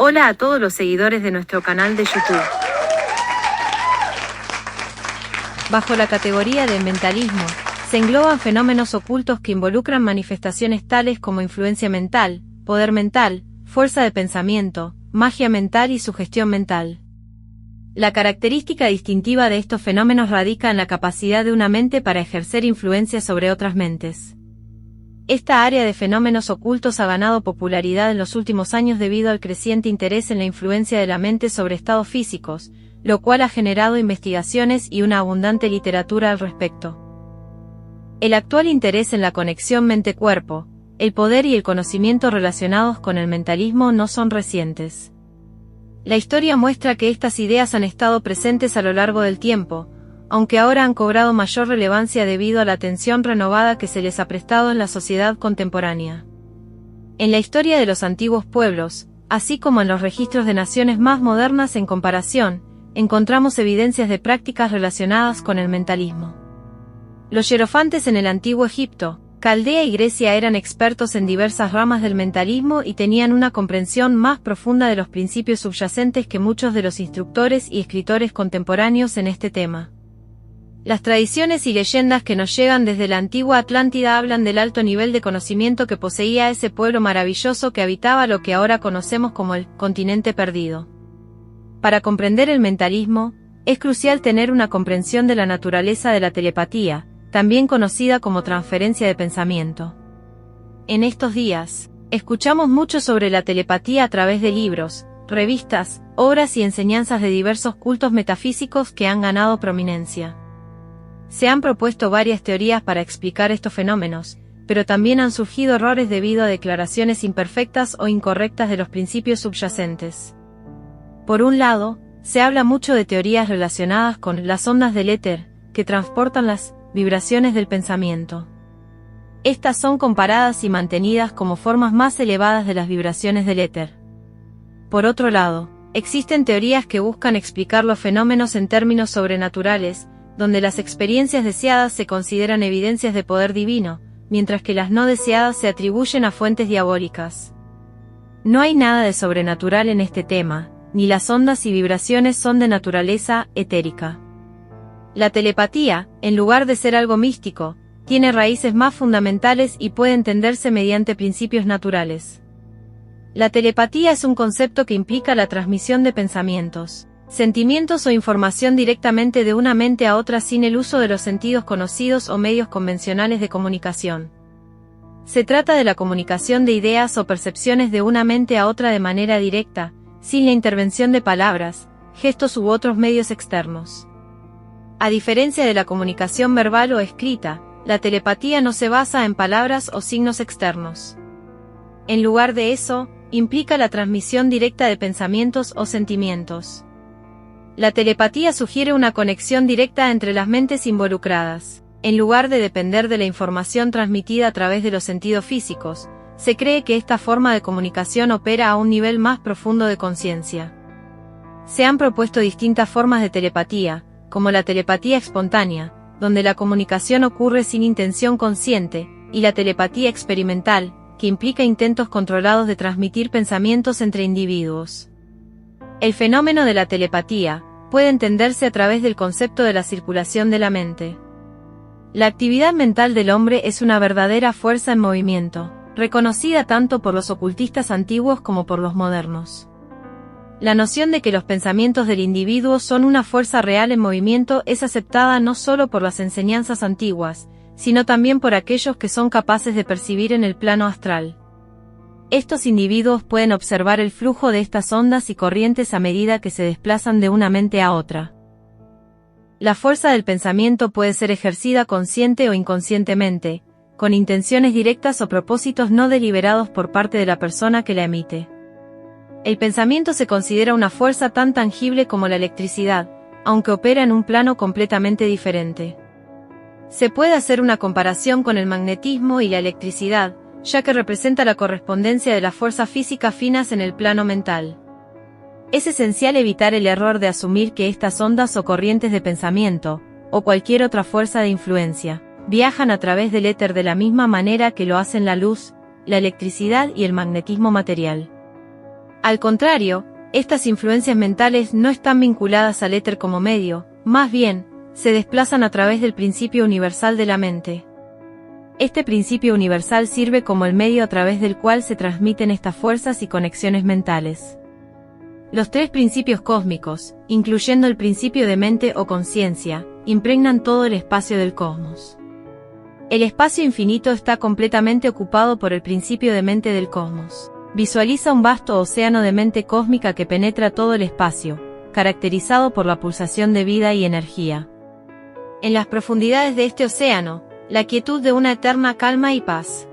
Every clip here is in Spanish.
Hola a todos los seguidores de nuestro canal de YouTube. Bajo la categoría de mentalismo, se engloban fenómenos ocultos que involucran manifestaciones tales como influencia mental, poder mental, fuerza de pensamiento, magia mental y sugestión mental. La característica distintiva de estos fenómenos radica en la capacidad de una mente para ejercer influencia sobre otras mentes. Esta área de fenómenos ocultos ha ganado popularidad en los últimos años debido al creciente interés en la influencia de la mente sobre estados físicos, lo cual ha generado investigaciones y una abundante literatura al respecto. El actual interés en la conexión mente-cuerpo, el poder y el conocimiento relacionados con el mentalismo no son recientes. La historia muestra que estas ideas han estado presentes a lo largo del tiempo, aunque ahora han cobrado mayor relevancia debido a la atención renovada que se les ha prestado en la sociedad contemporánea. En la historia de los antiguos pueblos, así como en los registros de naciones más modernas en comparación, encontramos evidencias de prácticas relacionadas con el mentalismo. Los hierofantes en el antiguo Egipto, Caldea y Grecia eran expertos en diversas ramas del mentalismo y tenían una comprensión más profunda de los principios subyacentes que muchos de los instructores y escritores contemporáneos en este tema. Las tradiciones y leyendas que nos llegan desde la antigua Atlántida hablan del alto nivel de conocimiento que poseía ese pueblo maravilloso que habitaba lo que ahora conocemos como el continente perdido. Para comprender el mentalismo, es crucial tener una comprensión de la naturaleza de la telepatía, también conocida como transferencia de pensamiento. En estos días, escuchamos mucho sobre la telepatía a través de libros, revistas, obras y enseñanzas de diversos cultos metafísicos que han ganado prominencia. Se han propuesto varias teorías para explicar estos fenómenos, pero también han surgido errores debido a declaraciones imperfectas o incorrectas de los principios subyacentes. Por un lado, se habla mucho de teorías relacionadas con las ondas del éter, que transportan las vibraciones del pensamiento. Estas son comparadas y mantenidas como formas más elevadas de las vibraciones del éter. Por otro lado, existen teorías que buscan explicar los fenómenos en términos sobrenaturales, donde las experiencias deseadas se consideran evidencias de poder divino, mientras que las no deseadas se atribuyen a fuentes diabólicas. No hay nada de sobrenatural en este tema, ni las ondas y vibraciones son de naturaleza etérica. La telepatía, en lugar de ser algo místico, tiene raíces más fundamentales y puede entenderse mediante principios naturales. La telepatía es un concepto que implica la transmisión de pensamientos, sentimientos o información directamente de una mente a otra sin el uso de los sentidos conocidos o medios convencionales de comunicación. Se trata de la comunicación de ideas o percepciones de una mente a otra de manera directa, sin la intervención de palabras, gestos u otros medios externos. A diferencia de la comunicación verbal o escrita, la telepatía no se basa en palabras o signos externos. En lugar de eso, implica la transmisión directa de pensamientos o sentimientos. La telepatía sugiere una conexión directa entre las mentes involucradas. En lugar de depender de la información transmitida a través de los sentidos físicos, se cree que esta forma de comunicación opera a un nivel más profundo de conciencia. Se han propuesto distintas formas de telepatía, como la telepatía espontánea, donde la comunicación ocurre sin intención consciente, y la telepatía experimental, que implica intentos controlados de transmitir pensamientos entre individuos. El fenómeno de la telepatía puede entenderse a través del concepto de la circulación de la mente. La actividad mental del hombre es una verdadera fuerza en movimiento, reconocida tanto por los ocultistas antiguos como por los modernos. La noción de que los pensamientos del individuo son una fuerza real en movimiento es aceptada no solo por las enseñanzas antiguas, sino también por aquellos que son capaces de percibir en el plano astral. Estos individuos pueden observar el flujo de estas ondas y corrientes a medida que se desplazan de una mente a otra. La fuerza del pensamiento puede ser ejercida consciente o inconscientemente, con intenciones directas o propósitos no deliberados por parte de la persona que la emite. El pensamiento se considera una fuerza tan tangible como la electricidad, aunque opera en un plano completamente diferente. Se puede hacer una comparación con el magnetismo y la electricidad, ya que representa la correspondencia de las fuerzas físicas finas en el plano mental. Es esencial evitar el error de asumir que estas ondas o corrientes de pensamiento, o cualquier otra fuerza de influencia, viajan a través del éter de la misma manera que lo hacen la luz, la electricidad y el magnetismo material. Al contrario, estas influencias mentales no están vinculadas al éter como medio, más bien, se desplazan a través del principio universal de la mente. Este principio universal sirve como el medio a través del cual se transmiten estas fuerzas y conexiones mentales. Los tres principios cósmicos, incluyendo el principio de mente o conciencia, impregnan todo el espacio del cosmos. El espacio infinito está completamente ocupado por el principio de mente del cosmos. Visualiza un vasto océano de mente cósmica que penetra todo el espacio, caracterizado por la pulsación de vida y energía. En las profundidades de este océano, la quietud de una eterna calma y paz.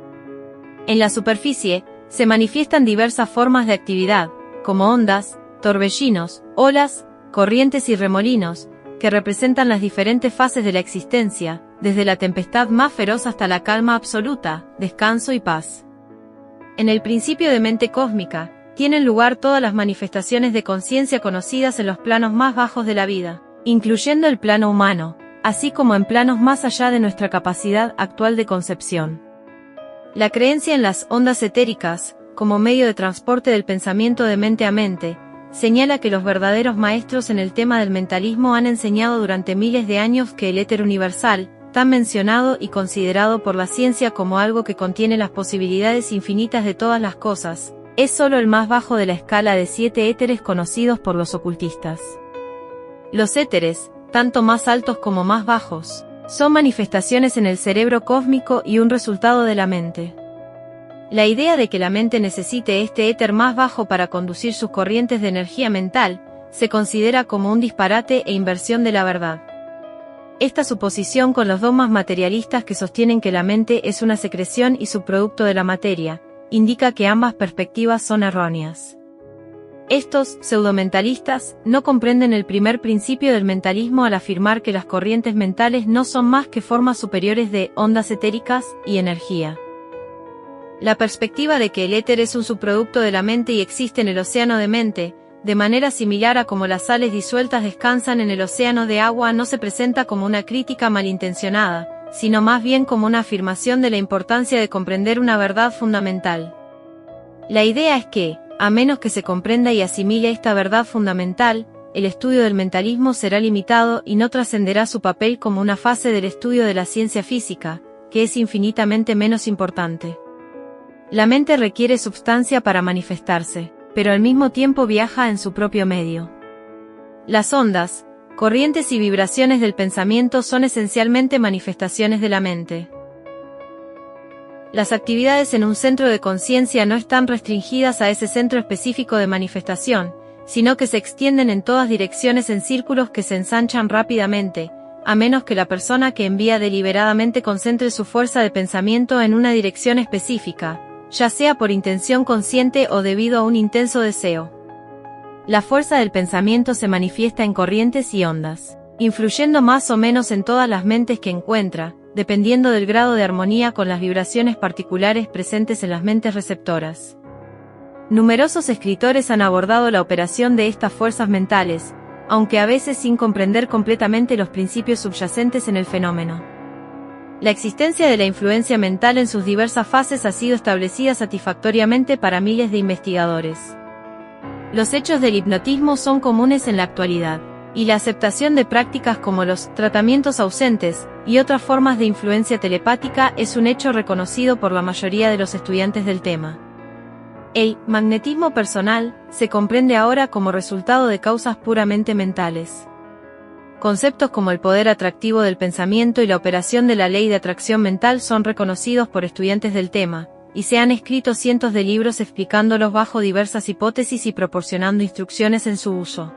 En la superficie, se manifiestan diversas formas de actividad, como ondas, torbellinos, olas, corrientes y remolinos, que representan las diferentes fases de la existencia, desde la tempestad más feroz hasta la calma absoluta, descanso y paz. En el principio de mente cósmica, tienen lugar todas las manifestaciones de conciencia conocidas en los planos más bajos de la vida, incluyendo el plano humano, así como en planos más allá de nuestra capacidad actual de concepción. La creencia en las ondas etéricas, como medio de transporte del pensamiento de mente a mente, señala que los verdaderos maestros en el tema del mentalismo han enseñado durante miles de años que el éter universal, tan mencionado y considerado por la ciencia como algo que contiene las posibilidades infinitas de todas las cosas, es solo el más bajo de la escala de 7 éteres conocidos por los ocultistas. Los éteres, tanto más altos como más bajos, son manifestaciones en el cerebro cósmico y un resultado de la mente. La idea de que la mente necesite este éter más bajo para conducir sus corrientes de energía mental, se considera como un disparate e inversión de la verdad. Esta suposición con los dogmas materialistas que sostienen que la mente es una secreción y subproducto de la materia, indica que ambas perspectivas son erróneas. Estos pseudomentalistas no comprenden el primer principio del mentalismo al afirmar que las corrientes mentales no son más que formas superiores de ondas etéricas y energía. La perspectiva de que el éter es un subproducto de la mente y existe en el océano de mente, de manera similar a como las sales disueltas descansan en el océano de agua, no se presenta como una crítica malintencionada, sino más bien como una afirmación de la importancia de comprender una verdad fundamental. La idea es que, a menos que se comprenda y asimile esta verdad fundamental, el estudio del mentalismo será limitado y no trascenderá su papel como una fase del estudio de la ciencia física, que es infinitamente menos importante. La mente requiere substancia para manifestarse, pero al mismo tiempo viaja en su propio medio. Las ondas, corrientes y vibraciones del pensamiento son esencialmente manifestaciones de la mente. Las actividades en un centro de conciencia no están restringidas a ese centro específico de manifestación, sino que se extienden en todas direcciones en círculos que se ensanchan rápidamente, a menos que la persona que envía deliberadamente concentre su fuerza de pensamiento en una dirección específica, ya sea por intención consciente o debido a un intenso deseo. La fuerza del pensamiento se manifiesta en corrientes y ondas, influyendo más o menos en todas las mentes que encuentra, dependiendo del grado de armonía con las vibraciones particulares presentes en las mentes receptoras. Numerosos escritores han abordado la operación de estas fuerzas mentales, aunque a veces sin comprender completamente los principios subyacentes en el fenómeno. La existencia de la influencia mental en sus diversas fases ha sido establecida satisfactoriamente para miles de investigadores. Los hechos del hipnotismo son comunes en la actualidad, y la aceptación de prácticas como los tratamientos ausentes y otras formas de influencia telepática es un hecho reconocido por la mayoría de los estudiantes del tema. El magnetismo personal se comprende ahora como resultado de causas puramente mentales. Conceptos como el poder atractivo del pensamiento y la operación de la ley de atracción mental son reconocidos por estudiantes del tema, y se han escrito cientos de libros explicándolos bajo diversas hipótesis y proporcionando instrucciones en su uso.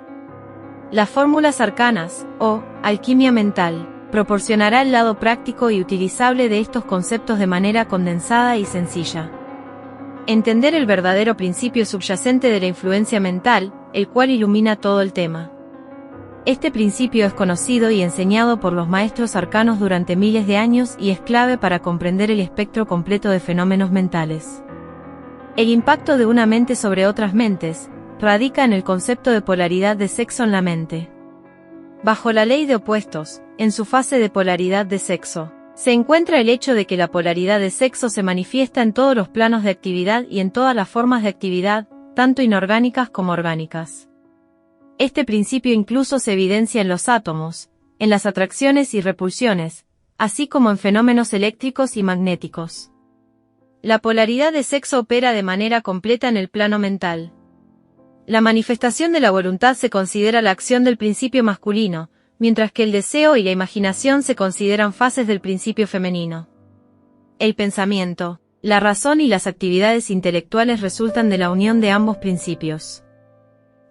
Las fórmulas arcanas, o alquimia mental, proporcionará el lado práctico y utilizable de estos conceptos de manera condensada y sencilla. Entender el verdadero principio subyacente de la influencia mental, el cual ilumina todo el tema. Este principio es conocido y enseñado por los maestros arcanos durante miles de años y es clave para comprender el espectro completo de fenómenos mentales. El impacto de una mente sobre otras mentes radica en el concepto de polaridad de sexo en la mente. Bajo la ley de opuestos, en su fase de polaridad de sexo, se encuentra el hecho de que la polaridad de sexo se manifiesta en todos los planos de actividad y en todas las formas de actividad, tanto inorgánicas como orgánicas. Este principio incluso se evidencia en los átomos, en las atracciones y repulsiones, así como en fenómenos eléctricos y magnéticos. La polaridad de sexo opera de manera completa en el plano mental. La manifestación de la voluntad se considera la acción del principio masculino, mientras que el deseo y la imaginación se consideran fases del principio femenino. El pensamiento, la razón y las actividades intelectuales resultan de la unión de ambos principios.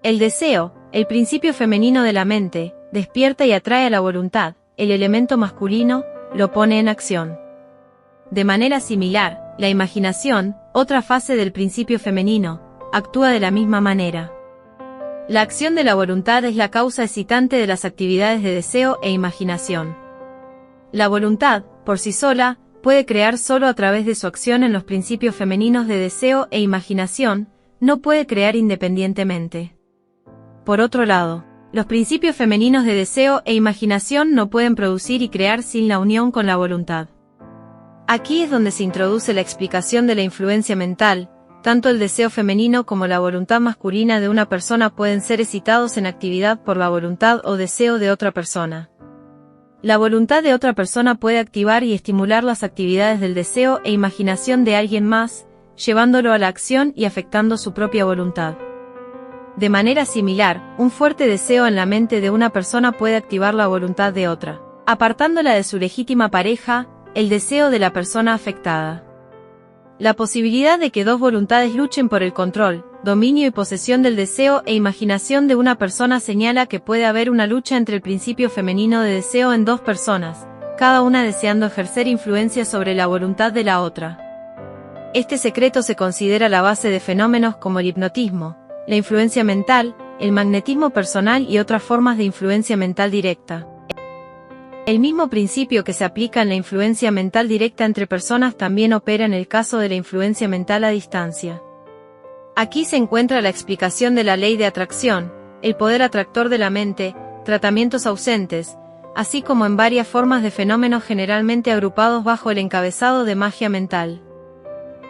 El deseo, el principio femenino de la mente, despierta y atrae a la voluntad, el elemento masculino, lo pone en acción. De manera similar, la imaginación, otra fase del principio femenino, actúa de la misma manera. La acción de la voluntad es la causa excitante de las actividades de deseo e imaginación. La voluntad, por sí sola, puede crear solo a través de su acción en los principios femeninos de deseo e imaginación, no puede crear independientemente. Por otro lado, los principios femeninos de deseo e imaginación no pueden producir y crear sin la unión con la voluntad. Aquí es donde se introduce la explicación de la influencia mental. Tanto el deseo femenino como la voluntad masculina de una persona pueden ser excitados en actividad por la voluntad o deseo de otra persona. La voluntad de otra persona puede activar y estimular las actividades del deseo e imaginación de alguien más, llevándolo a la acción y afectando su propia voluntad. De manera similar, un fuerte deseo en la mente de una persona puede activar la voluntad de otra, apartándola de su legítima pareja, el deseo de la persona afectada. La posibilidad de que dos voluntades luchen por el control, dominio y posesión del deseo e imaginación de una persona señala que puede haber una lucha entre el principio femenino de deseo en dos personas, cada una deseando ejercer influencia sobre la voluntad de la otra. Este secreto se considera la base de fenómenos como el hipnotismo, la influencia mental, el magnetismo personal y otras formas de influencia mental directa. El mismo principio que se aplica en la influencia mental directa entre personas también opera en el caso de la influencia mental a distancia. Aquí se encuentra la explicación de la ley de atracción, el poder atractor de la mente, tratamientos ausentes, así como en varias formas de fenómenos generalmente agrupados bajo el encabezado de magia mental.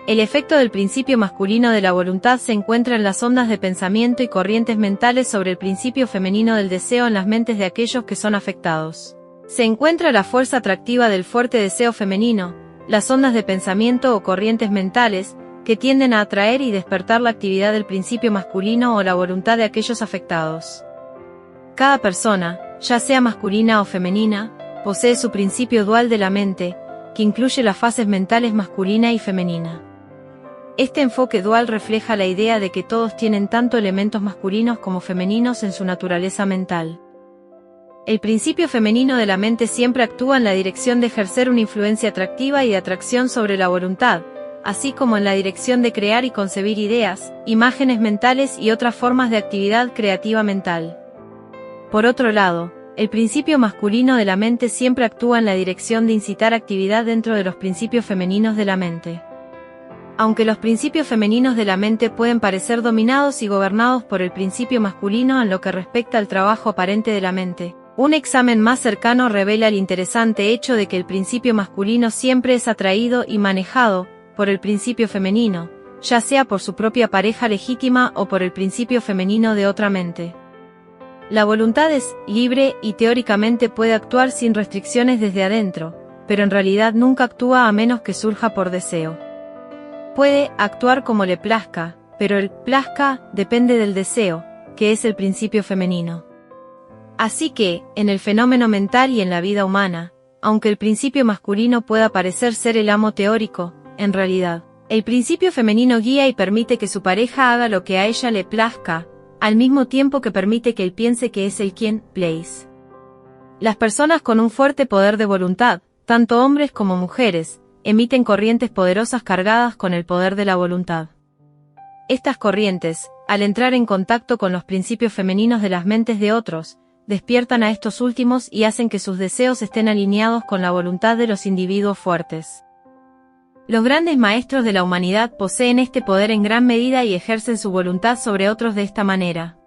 El efecto del principio masculino de la voluntad se encuentra en las ondas de pensamiento y corrientes mentales sobre el principio femenino del deseo en las mentes de aquellos que son afectados. Se encuentra la fuerza atractiva del fuerte deseo femenino, las ondas de pensamiento o corrientes mentales, que tienden a atraer y despertar la actividad del principio masculino o la voluntad de aquellos afectados. Cada persona, ya sea masculina o femenina, posee su principio dual de la mente, que incluye las fases mentales masculina y femenina. Este enfoque dual refleja la idea de que todos tienen tanto elementos masculinos como femeninos en su naturaleza mental. El principio femenino de la mente siempre actúa en la dirección de ejercer una influencia atractiva y de atracción sobre la voluntad, así como en la dirección de crear y concebir ideas, imágenes mentales y otras formas de actividad creativa mental. Por otro lado, el principio masculino de la mente siempre actúa en la dirección de incitar actividad dentro de los principios femeninos de la mente. Aunque los principios femeninos de la mente pueden parecer dominados y gobernados por el principio masculino en lo que respecta al trabajo aparente de la mente, un examen más cercano revela el interesante hecho de que el principio masculino siempre es atraído y manejado por el principio femenino, ya sea por su propia pareja legítima o por el principio femenino de otra mente. La voluntad es libre y teóricamente puede actuar sin restricciones desde adentro, pero en realidad nunca actúa a menos que surja por deseo. Puede actuar como le plazca, pero el plazca depende del deseo, que es el principio femenino. Así que, en el fenómeno mental y en la vida humana, aunque el principio masculino pueda parecer ser el amo teórico, en realidad, el principio femenino guía y permite que su pareja haga lo que a ella le plazca, al mismo tiempo que permite que él piense que es el quien place. Las personas con un fuerte poder de voluntad, tanto hombres como mujeres, emiten corrientes poderosas cargadas con el poder de la voluntad. Estas corrientes, al entrar en contacto con los principios femeninos de las mentes de otros, despiertan a estos últimos y hacen que sus deseos estén alineados con la voluntad de los individuos fuertes. Los grandes maestros de la humanidad poseen este poder en gran medida y ejercen su voluntad sobre otros de esta manera.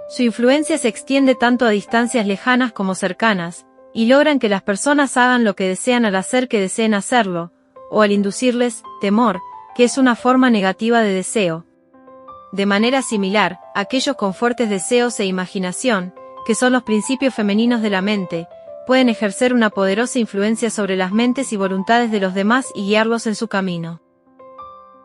Su influencia se extiende tanto a distancias lejanas como cercanas, y logran que las personas hagan lo que desean al hacer que deseen hacerlo, o al inducirles temor, que es una forma negativa de deseo. De manera similar, aquellos con fuertes deseos e imaginación, que son los principios femeninos de la mente, pueden ejercer una poderosa influencia sobre las mentes y voluntades de los demás y guiarlos en su camino.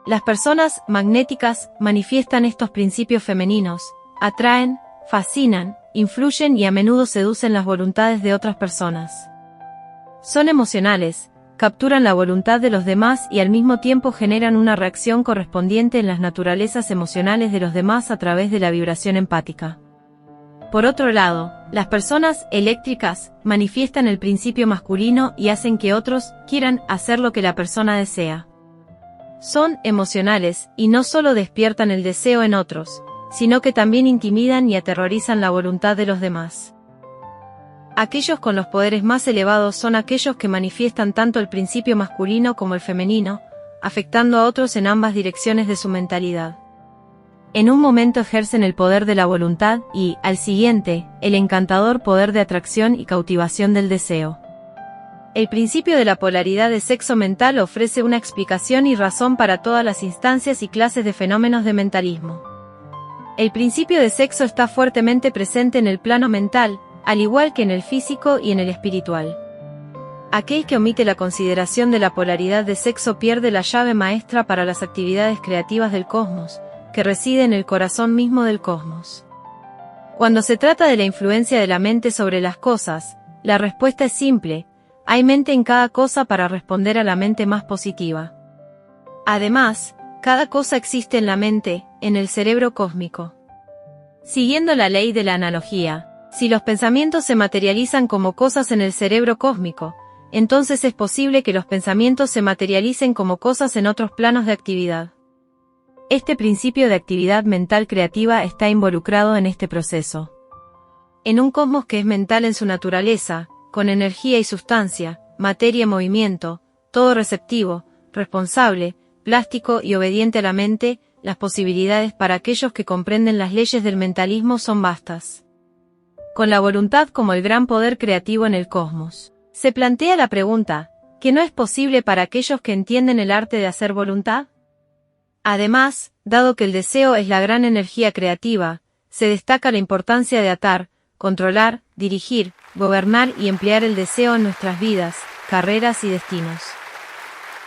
Las personas magnéticas manifiestan estos principios femeninos, atraen, fascinan, influyen y a menudo seducen las voluntades de otras personas. Son emocionales, capturan la voluntad de los demás y al mismo tiempo generan una reacción correspondiente en las naturalezas emocionales de los demás a través de la vibración empática. Por otro lado, las personas eléctricas manifiestan el principio masculino y hacen que otros quieran hacer lo que la persona desea. Son emocionales y no solo despiertan el deseo en otros, sino que también intimidan y aterrorizan la voluntad de los demás. Aquellos con los poderes más elevados son aquellos que manifiestan tanto el principio masculino como el femenino, afectando a otros en ambas direcciones de su mentalidad. En un momento ejercen el poder de la voluntad y, al siguiente, el encantador poder de atracción y cautivación del deseo. El principio de la polaridad de sexo mental ofrece una explicación y razón para todas las instancias y clases de fenómenos de mentalismo. El principio de sexo está fuertemente presente en el plano mental, al igual que en el físico y en el espiritual. Aquel que omite la consideración de la polaridad de sexo pierde la llave maestra para las actividades creativas del cosmos, que reside en el corazón mismo del cosmos. Cuando se trata de la influencia de la mente sobre las cosas, la respuesta es simple: hay mente en cada cosa para responder a la mente más positiva. Además, cada cosa existe en la mente, en el cerebro cósmico. Siguiendo la ley de la analogía, si los pensamientos se materializan como cosas en el cerebro cósmico, entonces es posible que los pensamientos se materialicen como cosas en otros planos de actividad. Este principio de actividad mental creativa está involucrado en este proceso. En un cosmos que es mental en su naturaleza, con energía y sustancia, materia y movimiento, todo receptivo, responsable, plástico y obediente a la mente, las posibilidades para aquellos que comprenden las leyes del mentalismo son vastas. Con la voluntad como el gran poder creativo en el cosmos, se plantea la pregunta: ¿qué no es posible para aquellos que entienden el arte de hacer voluntad? Además, dado que el deseo es la gran energía creativa, se destaca la importancia de atar, controlar, dirigir, gobernar y emplear el deseo en nuestras vidas, carreras y destinos.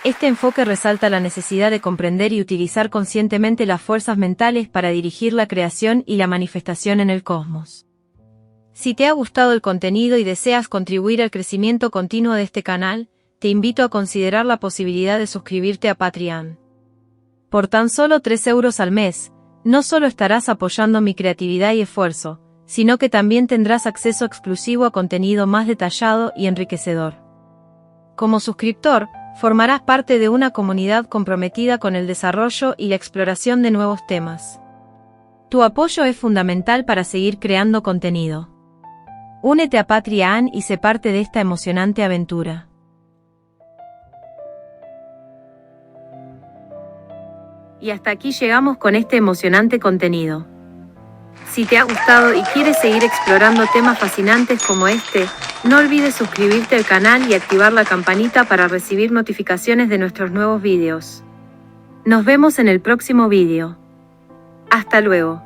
Este enfoque resalta la necesidad de comprender y utilizar conscientemente las fuerzas mentales para dirigir la creación y la manifestación en el cosmos. Si te ha gustado el contenido y deseas contribuir al crecimiento continuo de este canal, te invito a considerar la posibilidad de suscribirte a Patreon. Por tan solo 3 euros al mes, no solo estarás apoyando mi creatividad y esfuerzo, sino que también tendrás acceso exclusivo a contenido más detallado y enriquecedor. Como suscriptor, formarás parte de una comunidad comprometida con el desarrollo y la exploración de nuevos temas. Tu apoyo es fundamental para seguir creando contenido. Únete a Patreon y sé parte de esta emocionante aventura. Y hasta aquí llegamos con este emocionante contenido. Si te ha gustado y quieres seguir explorando temas fascinantes como este, no olvides suscribirte al canal y activar la campanita para recibir notificaciones de nuestros nuevos vídeos. Nos vemos en el próximo vídeo. Hasta luego.